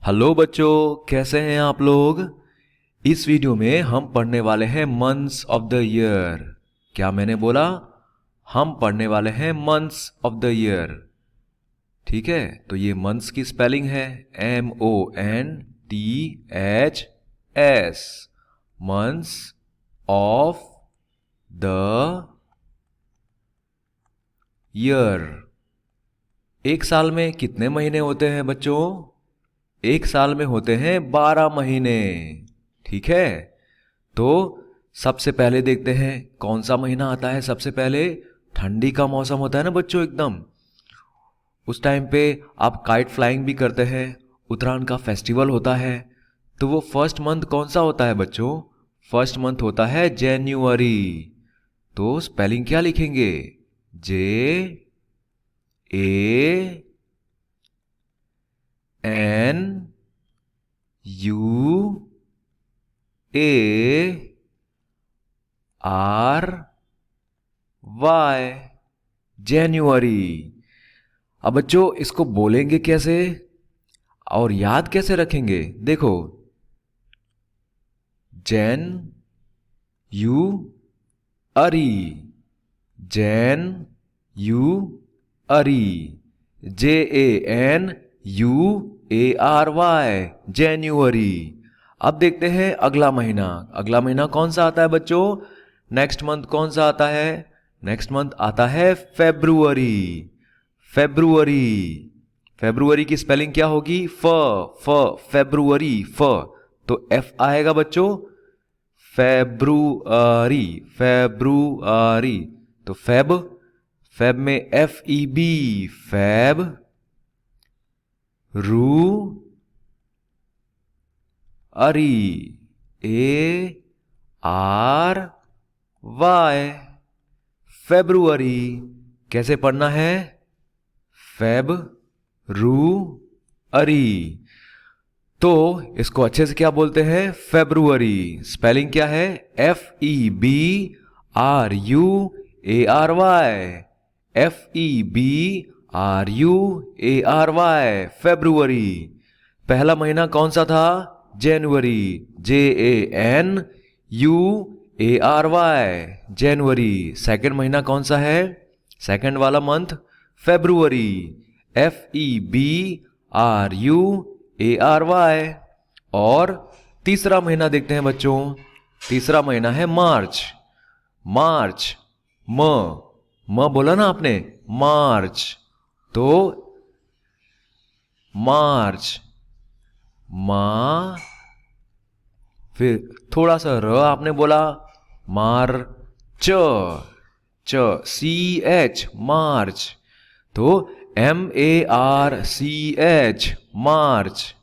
Hello बच्चों, कैसे हैं आप लोग। इस वीडियो में हम पढ़ने वाले हैं मंथ्स ऑफ द ईयर। क्या मैंने बोला? हम पढ़ने वाले हैं मंथ्स ऑफ द ईयर। ठीक है, तो ये मंथ्स की स्पेलिंग है MONTHS, months of the year. एक साल में कितने महीने होते हैं बच्चों? एक साल में होते हैं 12 महीने। ठीक है, तो सबसे पहले देखते हैं कौन सा महीना आता है। सबसे पहले ठंडी का मौसम होता है ना बच्चों, एकदम उस टाइम पे आप काइट फ्लाइंग भी करते हैं, उत्तरायण का फेस्टिवल होता है। तो वो फर्स्ट मंथ कौन सा होता है बच्चों? फर्स्ट मंथ होता है जनवरी। तो स्पेलिंग क्या लिखेंगे? JANUARY। जनवरी। अब बच्चों इसको बोलेंगे कैसे और याद कैसे रखेंगे? देखो, जैन यू अरी, जैन यू अरी, JANUARY, जनवरी। अब देखते हैं अगला महीना। अगला महीना कौन सा आता है बच्चों? नेक्स्ट मंथ कौन सा आता है? नेक्स्ट मंथ आता है फेब्रुअरी। फेब्रुअरी। फेब्रुअरी की स्पेलिंग क्या होगी? फेब्रुअरी, तो एफ आएगा बच्चों। February, February. तो फेब, फेब में FEB, फेब। रू अरी, ARY, फेब्रुअरी। कैसे पढ़ना है? फेब रू अरी। तो इसको अच्छे से क्या बोलते हैं? फेब्रुअरी। स्पेलिंग क्या है? FEBRUARY, FEBRUARY, February. पहला महीना कौन सा था? जनवरी, JANUARY, जनवरी। सेकंड महीना कौन सा है? सेकंड वाला मंथ फेब्रुअरी, FEBRUARY। और तीसरा महीना देखते हैं बच्चों। तीसरा महीना है मार्च। मार्च, म बोला ना आपने, मार्च। तो मार्च, मा, फिर थोड़ा सा र आपने बोला, मार, CH, मार्च। तो MARCH, मार्च।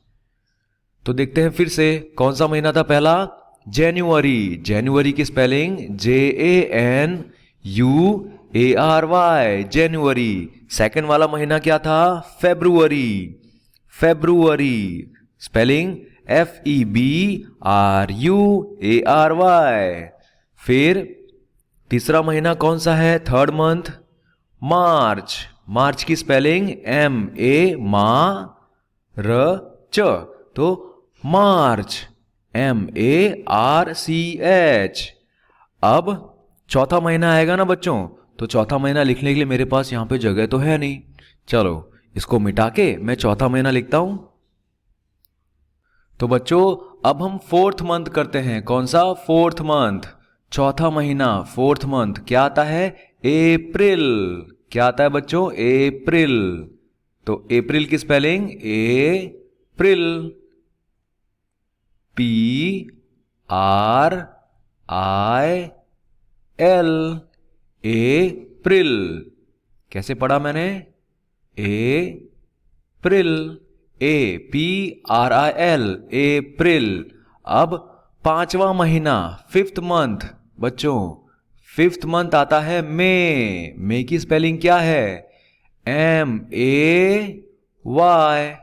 तो देखते हैं फिर से कौन सा महीना था पहला? जनवरी। जनवरी की स्पेलिंग JANUARY, जनवरी। सेकंड वाला महीना क्या था? फेब्रुअरी। February, spelling FEBRUARY। फिर तीसरा महीना कौन सा है? थर्ड मंथ मार्च। मार्च की स्पेलिंग MARCH, तो मार्च, MARCH। अब चौथा महीना आएगा ना बच्चों, तो चौथा महीना लिखने के लिए मेरे पास यहां पे जगह तो है नहीं। चलो इसको मिटा के मैं चौथा महीना लिखता हूं। तो बच्चों अब हम फोर्थ मंथ करते हैं। कौन सा? फोर्थ मंथ, चौथा महीना। फोर्थ मंथ क्या आता है? अप्रैल। क्या आता है बच्चों? अप्रैल। तो अप्रैल की स्पेलिंग अप्रैल, PRIL, अप्रैल। कैसे पढ़ा मैंने? अप्रैल, APRIL, अप्रैल। अब पांचवा महीना, फिफ्थ मंथ बच्चों, फिफ्थ मंथ आता है मई। मई की स्पेलिंग क्या है? MAY,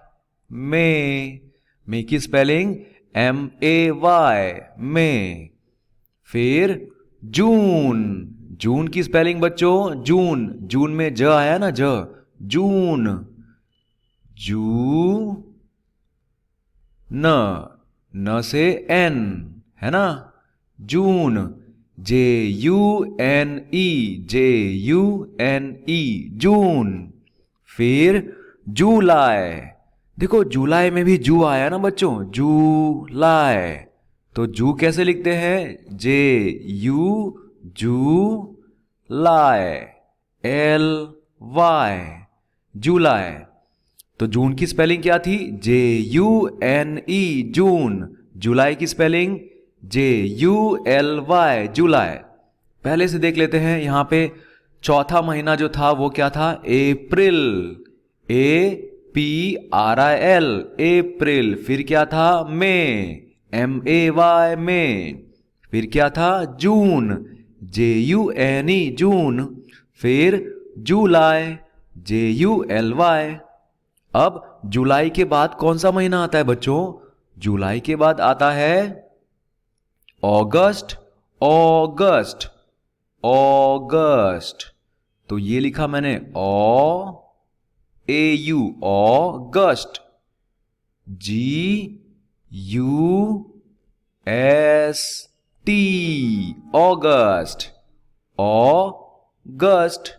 मई। मई की स्पेलिंग MAY, मई। फिर जून। जून की स्पेलिंग बच्चों, जून, जून में ज आया ना, ज, जून। जू न, न से एन, है ना, जून, JUNE, JUNE, जून। फिर जुलाई, देखो जुलाई में भी जू आया ना बच्चों, जुलाई। तो जू कैसे लिखते हैं, JU, जू, लाई, LY, जुलाई। तो जून की स्पेलिंग क्या थी, JUNE, जून। जुलाई की स्पेलिंग JULY, जुलाई। पहले से देख लेते हैं, यहां पे चौथा महीना जो था वो क्या था, अप्रैल, APRIL, अप्रैल। फिर क्या था, मई, MAY, मई। फिर क्या था, जून, JUNE, जून। फिर जुलाई, JULY। अब जुलाई के बाद कौन सा महीना आता है बच्चों, जुलाई के बाद आता है अगस्त, अगस्त, अगस्त। तो ये लिखा मैंने AU, अगस्त, GUST, अगस्त, अगस्त,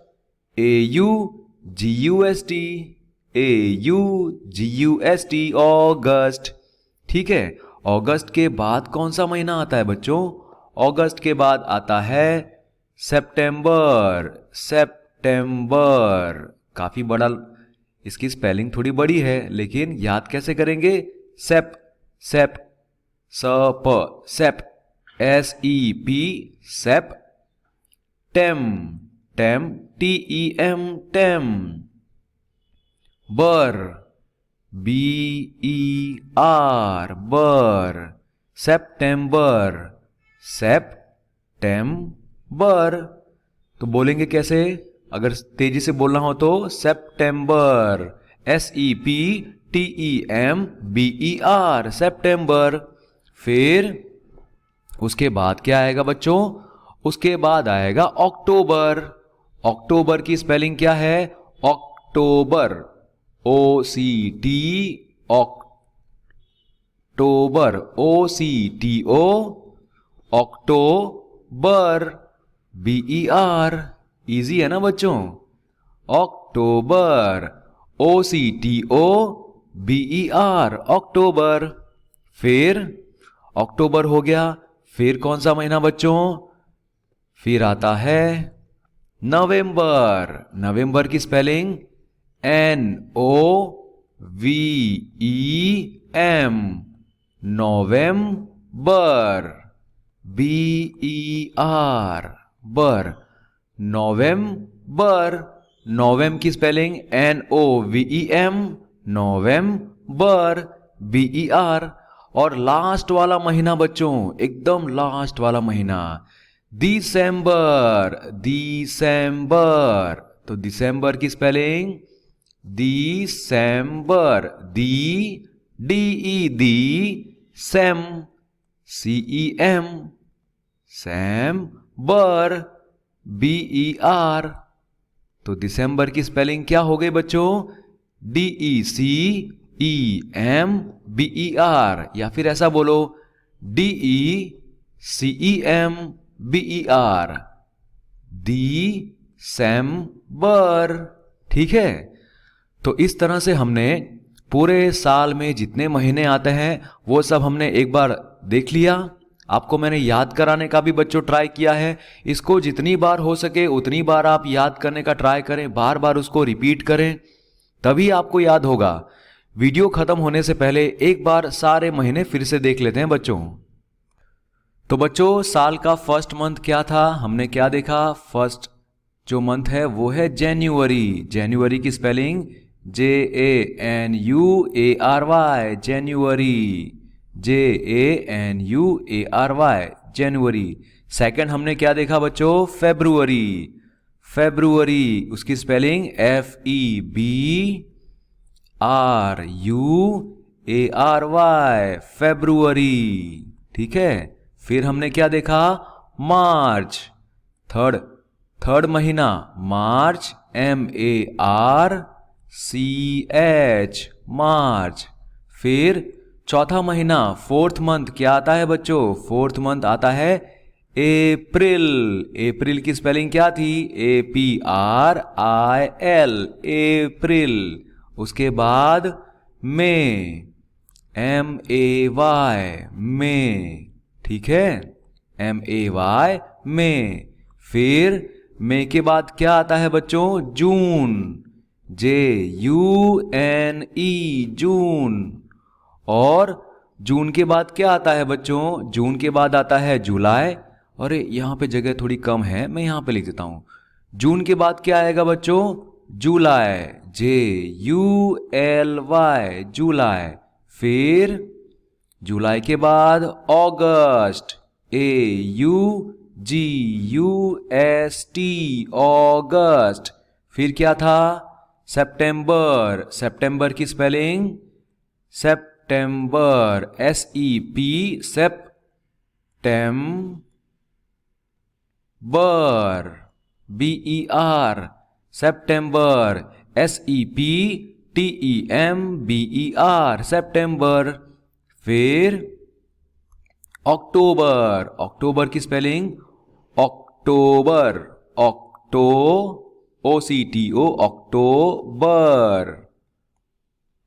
AUGUST, AUGUST, अगस्त। ठीक है, अगस्त के बाद कौन सा महीना आता है बच्चों, अगस्त के बाद आता है सितंबर, सितंबर। काफी बड़ा, इसकी स्पेलिंग थोड़ी बड़ी है, लेकिन याद कैसे करेंगे, सेप, सेप, सप, सेप, SEP, सेप। टेम, टेम, TEM, टेम। बर, BER, बर। सितंबर, सेप्टेम्बर। तो बोलेंगे कैसे, अगर तेजी से बोलना हो तो सितंबर, SEPTEMBER, सितंबर। फिर उसके बाद क्या आएगा बच्चों, उसके बाद आएगा अक्टूबर। अक्टूबर की स्पेलिंग क्या है, अक्टूबर, OCT, अक्टूबर, OCTO, अक्टूबर, BER। इजी है ना बच्चों, अक्टूबर, OCTO, BER, अक्टूबर। फिर अक्टूबर हो गया, फिर कौन सा महीना बच्चों, फिर आता है नवंबर। नवंबर की स्पेलिंग NOVEM, नवंबर, BER, बर। नवंबर, नवम की स्पेलिंग NOVEM, नवंबर, BER। और लास्ट वाला महीना बच्चों, एकदम लास्ट वाला महीना, दिसंबर, दिसंबर। तो दिसंबर की स्पेलिंग दिसंबर, DE, सेम, CEM, सैम, बर, BER। तो दिसंबर की स्पेलिंग क्या हो गई बच्चों, DECEMBER, या फिर ऐसा बोलो DECEMBER, दिसंबर। ठीक है, तो इस तरह से हमने पूरे साल में जितने महीने आते हैं वो सब हमने एक बार देख लिया। आपको मैंने याद कराने का भी बच्चों ट्राई किया है। इसको जितनी बार हो सके उतनी बार आप याद करने का ट्राई करें, बार बार उसको रिपीट करें, तभी आपको याद होगा। वीडियो खत्म होने से पहले एक बार सारे महीने फिर से देख लेते हैं बच्चों। तो बच्चों, साल का फर्स्ट मंथ क्या था, हमने क्या देखा, फर्स्ट जो मंथ है वो है जनवरी। जनवरी की स्पेलिंग JANUARY, जनवरी, JANUARY, जनवरी। सेकंड हमने क्या देखा बच्चों, फरवरी। फरवरी, उसकी स्पेलिंग FEBRUARY, फरवरी। ठीक है, फिर हमने क्या देखा, मार्च। थर्ड महीना मार्च, MARCH, मार्च। फिर चौथा महीना, फोर्थ मंथ क्या आता है बच्चों? फोर्थ मंथ आता है अप्रैल। अप्रैल की स्पेलिंग क्या थी? APRIL, अप्रैल। उसके बाद मई, MAY, मई। ठीक है, MAY, मई। फिर मई के बाद क्या आता है बच्चों? जून, JUNE, जून। और जून के बाद क्या आता है बच्चों? जून के बाद आता है जुलाई। अरे यहाँ पे जगह थोड़ी कम है, मैं यहाँ पे लिख देता हूँ। जून के बाद क्या आएगा बच्चों? जुलाई, JULY, जुलाई। फिर जुलाई के बाद अगस्त, AUGUST, अगस्त। फिर क्या था? सितंबर, सितंबर की spelling September, SEP, September, BER, September, SEPTEMBER, September. फिर अक्टूबर, अक्टूबर की स्पेलिंग अक्टूबर, OCTO, अक्टूबर।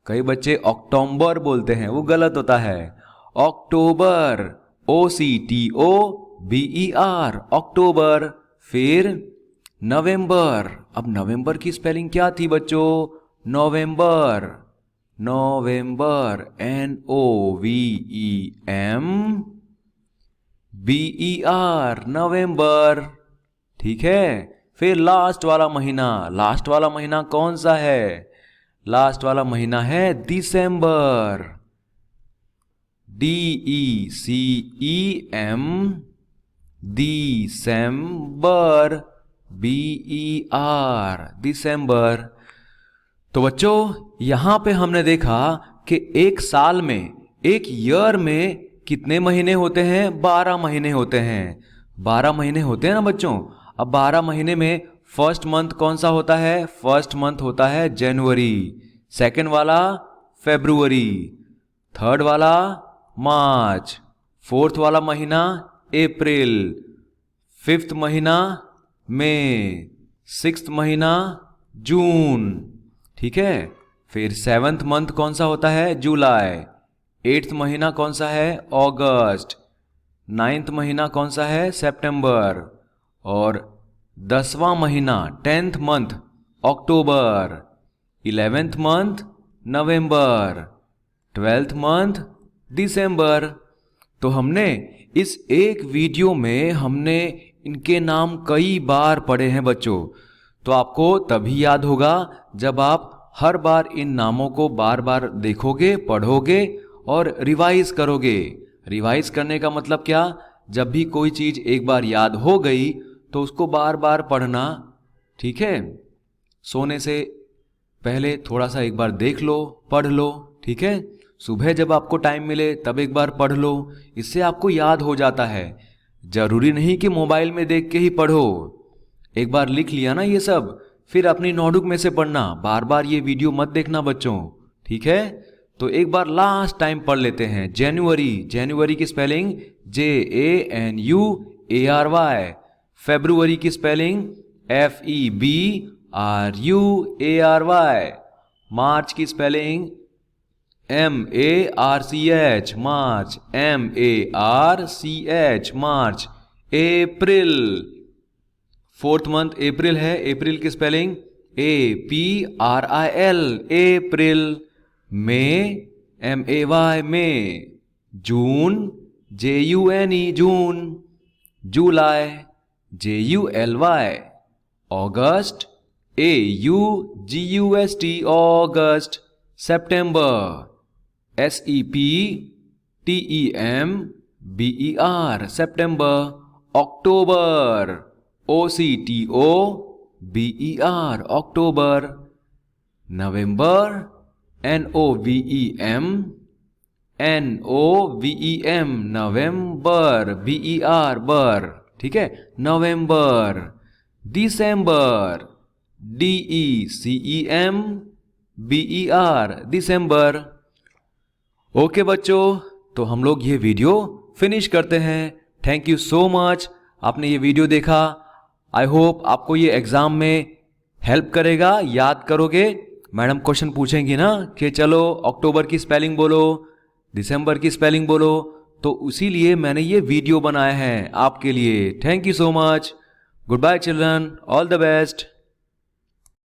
कई बच्चे अक्टूबर बोलते हैं, वो गलत होता है। अक्टूबर, OCTOBER, अक्टूबर। फिर नवंबर। अब नवंबर की स्पेलिंग क्या थी बच्चों? नवंबर, नवंबर, NOVEMBER, नवंबर। ठीक है। फिर लास्ट वाला महीना, लास्ट वाला महीना कौन सा है? लास्ट वाला महीना है दिसंबर, DECEM, दिसंबर, BER, दिसंबर। तो बच्चों यहां पे हमने देखा कि एक साल में, एक ईयर में कितने महीने होते हैं? 12 महीने होते हैं। 12 महीने होते हैं ना बच्चों। अब 12 महीने में फर्स्ट मंथ कौन सा होता है? फर्स्ट मंथ होता है जनवरी, सेकंड वाला फरवरी, थर्ड वाला मार्च, फोर्थ वाला महीना अप्रैल, फिफ्थ महीना मई, सिक्स्थ महीना जून। ठीक है। फिर सेवंथ मंथ कौन सा होता है? जुलाई। एट्थ महीना कौन सा है? अगस्त। नाइन्थ महीना कौन सा है? सितंबर। और 10वां महीना, 10th मंथ, अक्टूबर। 11th मंथ नवंबर, 12th मंथ दिसंबर। तो हमने इस एक वीडियो में हमने इनके नाम कई बार पढ़े हैं बच्चों। तो आपको तभी याद होगा जब आप हर बार इन नामों को बार बार देखोगे, पढ़ोगे और रिवाइज करोगे। रिवाइज करने का मतलब क्या? जब भी कोई चीज एक बार याद हो गई तो उसको बार बार पढ़ना। ठीक है। सोने से पहले थोड़ा सा एक बार देख लो, पढ़ लो। ठीक है। सुबह जब आपको टाइम मिले तब एक बार पढ़ लो, इससे आपको याद हो जाता है। जरूरी नहीं कि मोबाइल में देख के ही पढ़ो। एक बार लिख लिया ना ये सब, फिर अपनी नोटबुक में से पढ़ना, बार बार ये वीडियो मत देखना बच्चों। ठीक है। तो एक बार लास्ट टाइम पढ़ लेते हैं। जनवरी, जनवरी की स्पेलिंग JANUARY। फरवरी की स्पेलिंग FEBRUARY। मार्च की स्पेलिंग MARCH, मार्च, MARCH, मार्च। अप्रैल, फोर्थ मंथ अप्रैल है, अप्रैल की स्पेलिंग APRIL, अप्रैल। मई, MAY, मई। जून, JUNE, जून। जुलाई, JULY। अगस्त, AUGUST, अगस्त। सितंबर, SEPTEMBER, सितंबर। अक्टूबर, OCTOBER, अक्टूबर। नवंबर, NOVEM, नवंबर, BER, बर। ठीक है, नवंबर। दिसंबर, DECEMBER, दिसंबर। ओके बच्चों, तो हम लोग ये वीडियो फिनिश करते हैं। थैंक यू सो मच, आपने ये वीडियो देखा। आई होप आपको ये एग्ज़ाम में हेल्प करेगा, याद करोगे। मैडम क्वेश्चन पूछेंगी ना कि चलो अक्टूबर की स्पेलिंग बोलो, दिसंबर की स्पेलिंग बोलो, तो इसीलिए मैंने ये वीडियो बनाया है आपके लिए। Thank you so much. Good bye children, all the best.